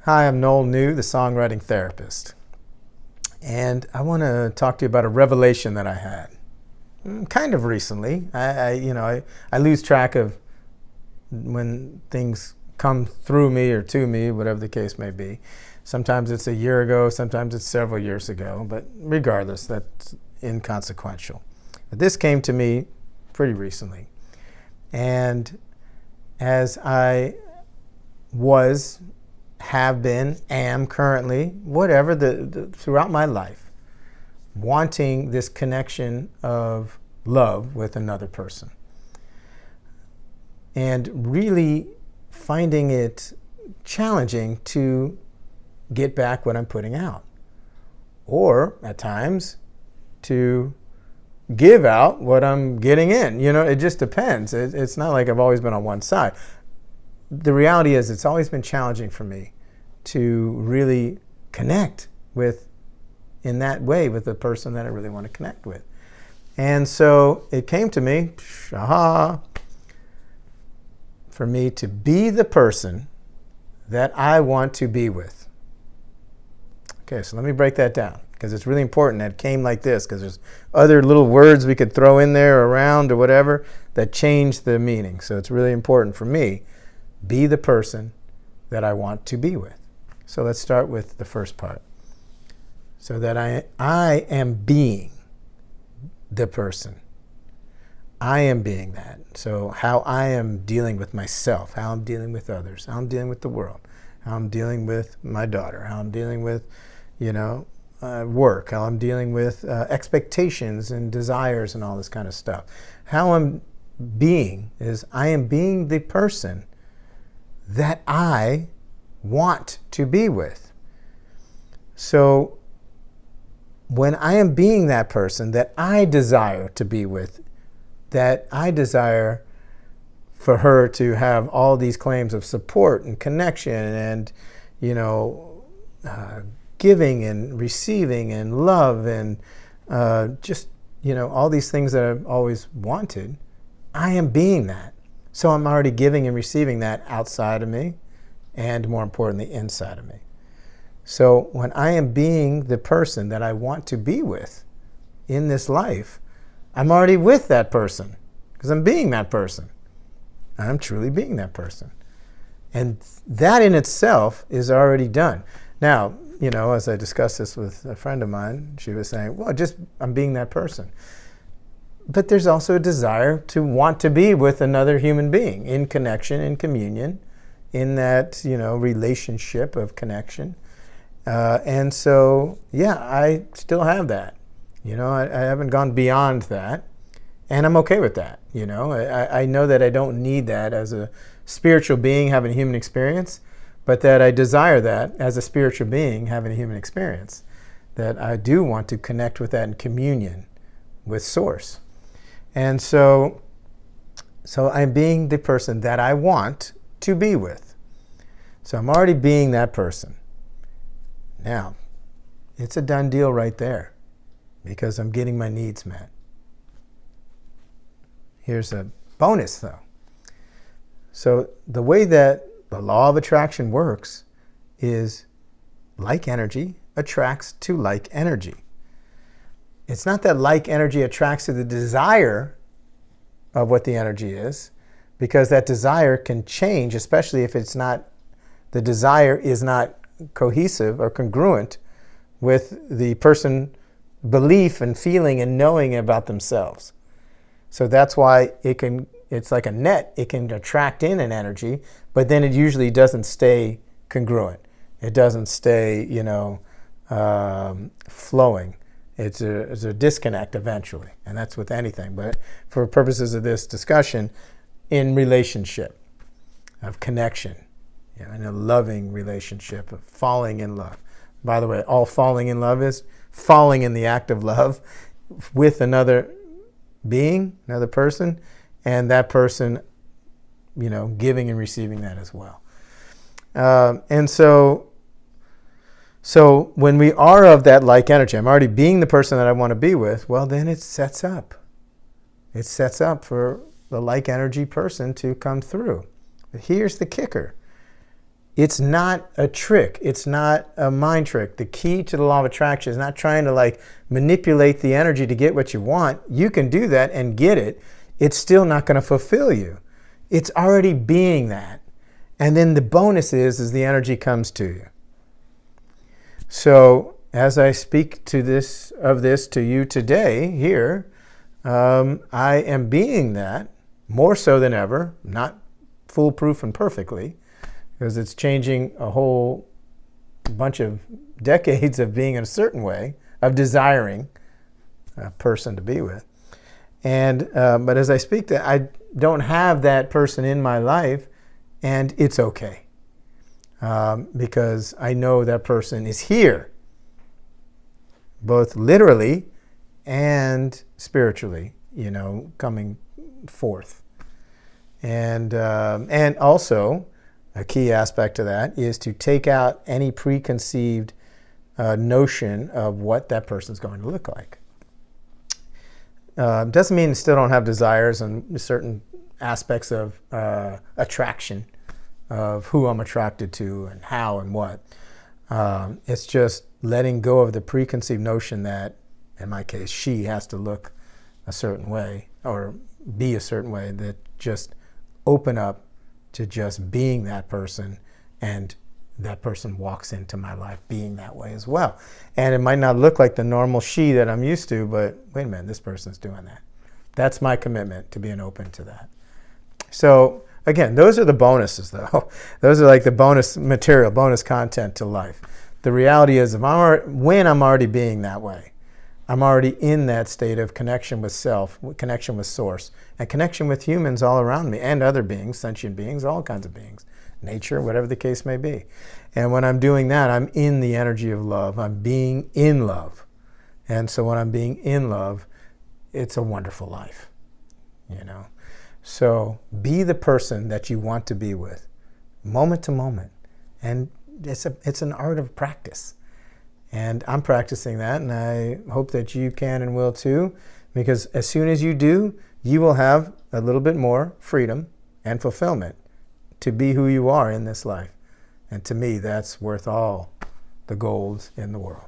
Hi, I'm Noel New, the songwriting therapist. And I want to talk to you about a revelation that I had kind of recently. I lose track of when things come through me or to me, whatever the case may be. Sometimes it's a year ago, sometimes it's several years ago, but regardless, that's inconsequential. But this came to me pretty recently. And as I have been, am currently, whatever, throughout my life, wanting this connection of love with another person. And really finding it challenging to get back what I'm putting out. Or, at times, to give out what I'm getting in. It just depends. It's not like I've always been on one side. The reality is it's always been challenging for me to really connect in that way with the person that I really want to connect with. And so it came to me, for me to be the person that I want to be with. Okay, so let me break that down, because it's really important that it came like this, because there's other little words we could throw in there, around or whatever, that change the meaning. So it's really important for me, be the person that I want to be with. So let's start with the first part. So that I am being the person. I am being that. So how I am dealing with myself, how I'm dealing with others, how I'm dealing with the world, how I'm dealing with my daughter, how I'm dealing with, work, how I'm dealing with expectations and desires and all this kind of stuff. How I'm being is I am being the person that I want to be with. So when I am being that person that I desire to be with, that I desire for her to have all these claims of support and connection and, giving and receiving and love and all these things that I've always wanted, I am being that. So I'm already giving and receiving that outside of me and, more importantly, inside of me. So when I am being the person that I want to be with in this life, I'm already with that person because I'm being that person. I'm truly being that person. And that in itself is already done. Now, as I discussed this with a friend of mine, she was saying, well, I'm being that person. But there's also a desire to want to be with another human being in connection, in communion, in that, relationship of connection. And so, I still have that. I haven't gone beyond that. And I'm okay with that. I know that I don't need that as a spiritual being having a human experience, but that I desire that as a spiritual being having a human experience. That I do want to connect with that in communion with Source. And so I'm being the person that I want to be with. So I'm already being that person. Now, it's a done deal right there because I'm getting my needs met. Here's a bonus, though. So the way that the law of attraction works is like energy attracts to like energy. It's not that like energy attracts to the desire of what the energy is, because that desire can change, especially if the desire is not cohesive or congruent with the person's belief and feeling and knowing about themselves. So that's why it's like a net. It can attract in an energy, but then it usually doesn't stay congruent. It doesn't stay, flowing. It's a disconnect eventually, and that's with anything. But for purposes of this discussion, in relationship, of connection, in a loving relationship, of falling in love. By the way, all falling in love is falling in the act of love with another being, another person, and that person, giving and receiving that as well. And so when we are of that like energy, I'm already being the person that I want to be with, well, then it sets up. It sets up for the like energy person to come through. But here's the kicker. It's not a trick. It's not a mind trick. The key to the law of attraction is not trying to like manipulate the energy to get what you want. You can do that and get it. It's still not going to fulfill you. It's already being that. And then the bonus is the energy comes to you. So as I speak to this to you today here, I am being that more so than ever, not foolproof and perfectly, because it's changing a whole bunch of decades of being in a certain way, of desiring a person to be with. And but as I speak to, I don't have that person in my life, and it's okay. Because I know that person is here, both literally and spiritually, coming forth. And also, a key aspect of that is to take out any preconceived notion of what that person's going to look like. Doesn't mean you still don't have desires and certain aspects of attraction, of who I'm attracted to and how and what. It's just letting go of the preconceived notion that, in my case, she has to look a certain way or be a certain way, that just open up to just being that person, and that person walks into my life being that way as well. And it might not look like the normal she that I'm used to, but wait a minute, this person's doing that. That's my commitment to being open to that. So again, those are the bonuses though. Those are like the bonus material, bonus content to life. The reality is when I'm already being that way, I'm already in that state of connection with self, connection with source, and connection with humans all around me and other beings, sentient beings, all kinds of beings, nature, whatever the case may be. And when I'm doing that, I'm in the energy of love. I'm being in love. And so when I'm being in love, it's a wonderful life, So be the person that you want to be with, moment to moment. And it's an art of practice. And I'm practicing that, and I hope that you can and will too, because as soon as you do, you will have a little bit more freedom and fulfillment to be who you are in this life. And to me, that's worth all the gold in the world.